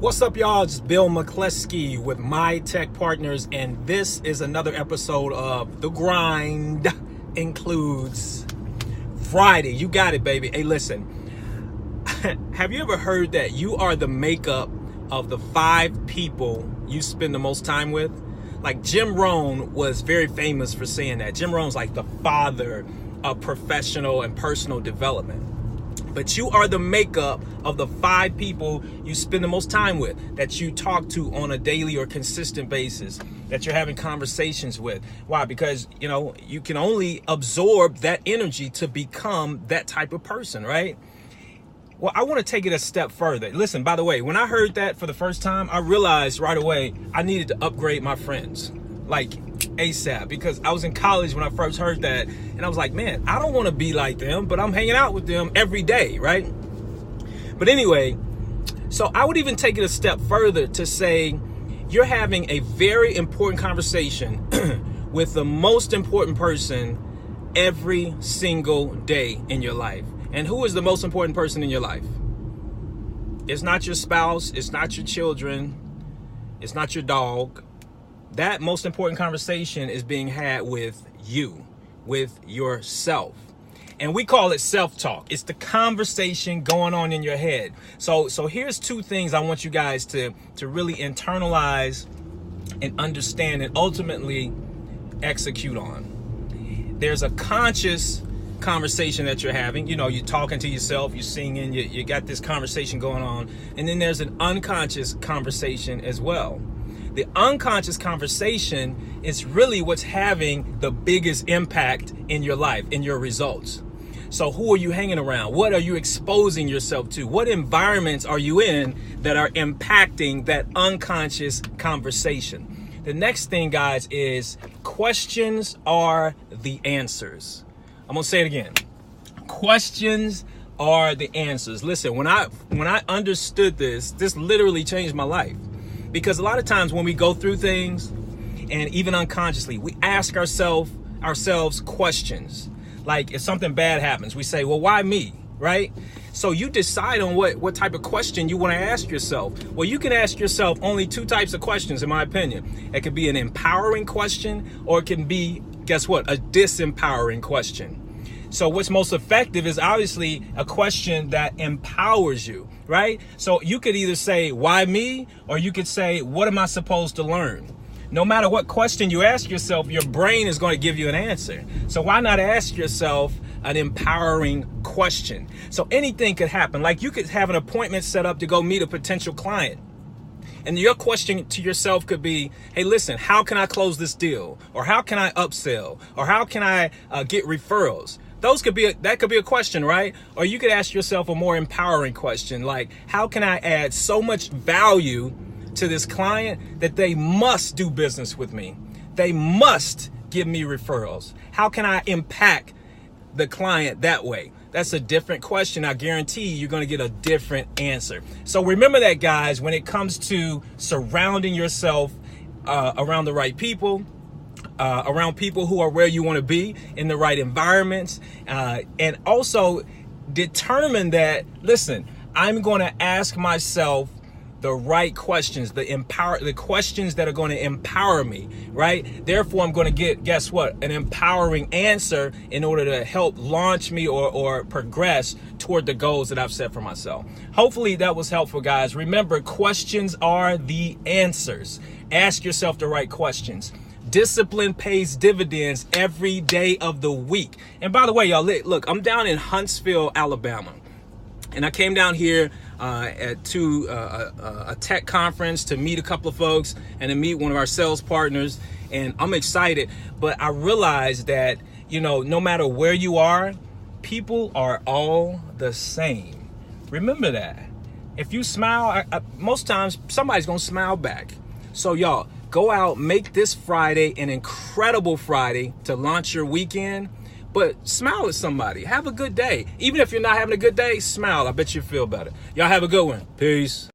What's up, y'all? It's Bill McCleskey with Mitech Partners, and this is another episode of The Grind Includes Friday. You got it, baby. Hey, listen. Have you ever heard that you are the makeup of the 5 people you spend the most time with? Like Jim Rohn was very famous for saying that. Jim Rohn's like the father of professional and personal development. But you are the makeup of the 5 people you spend the most time with, that you talk to on a daily or consistent basis, that you're having conversations with. Why? Because, you can only absorb that energy to become that type of person, right? Well, I want to take it a step further. Listen, by the way, when I heard that for the first time, I realized right away I needed to upgrade my friends, like ASAP, because I was in college when I first heard that, and I was like, man, I don't want to be like them, but I'm hanging out with them every day, right? But anyway, so I would even take it a step further to say you're having a very important conversation with the most important person every single day in your life. And who is the most important person in your life? It's not your spouse, it's not your children, it's not your dog. That most important conversation is being had with you, with yourself. And we call it self-talk. It's the conversation going on in your head. So here's 2 things I want you guys to really internalize and understand and ultimately execute on. There's a conscious conversation that you're having. You're talking to yourself, you're singing, you got this conversation going on. And then there's an unconscious conversation as well. The unconscious conversation is really what's having the biggest impact in your life, in your results. So who are you hanging around? What are you exposing yourself to? What environments are you in that are impacting that unconscious conversation? The next thing, guys, is questions are the answers. I'm gonna say it again. Questions are the answers. Listen, when I understood this literally changed my life. Because a lot of times when we go through things, and even unconsciously, we ask ourselves questions. Like if something bad happens, we say, well, why me, right? So you decide on what type of question you want to ask yourself. Well, you can ask yourself only 2 types of questions, in my opinion. It could be an empowering question, or it can be, guess what, a disempowering question. So what's most effective is obviously a question that empowers you, right? So you could either say, why me? Or you could say, what am I supposed to learn? No matter what question you ask yourself, your brain is going to give you an answer. So why not ask yourself an empowering question? So anything could happen. Like you could have an appointment set up to go meet a potential client. And your question to yourself could be, hey, listen, how can I close this deal? Or how can I upsell? Or how can I get referrals? That could be a question, right? Or you could ask yourself a more empowering question, like, how can I add so much value to this client that they must do business with me? They must give me referrals. How can I impact the client that way? That's a different question. I guarantee you're going to get a different answer. So remember that, guys, when it comes to surrounding yourself around the right people, around people who are where you want to be, in the right environments, and also determine that, listen, I'm going to ask myself the right questions, the questions that are going to empower me, right? Therefore, I'm going to get, guess what, an empowering answer in order to help launch me or progress toward the goals that I've set for myself. Hopefully that was helpful, guys. Remember, questions are the answers. Ask yourself the right questions. Discipline pays dividends every day of the week. And by the way, y'all, look, I'm down in Huntsville, Alabama. And I came down here to a tech conference to meet a couple of folks and to meet one of our sales partners. And I'm excited. But I realized that, no matter where you are, people are all the same. Remember that. If you smile, most times somebody's going to smile back. So y'all, go out, make this Friday an incredible Friday to launch your weekend. But smile at somebody. Have a good day. Even if you're not having a good day, smile. I bet you feel better. Y'all have a good one. Peace.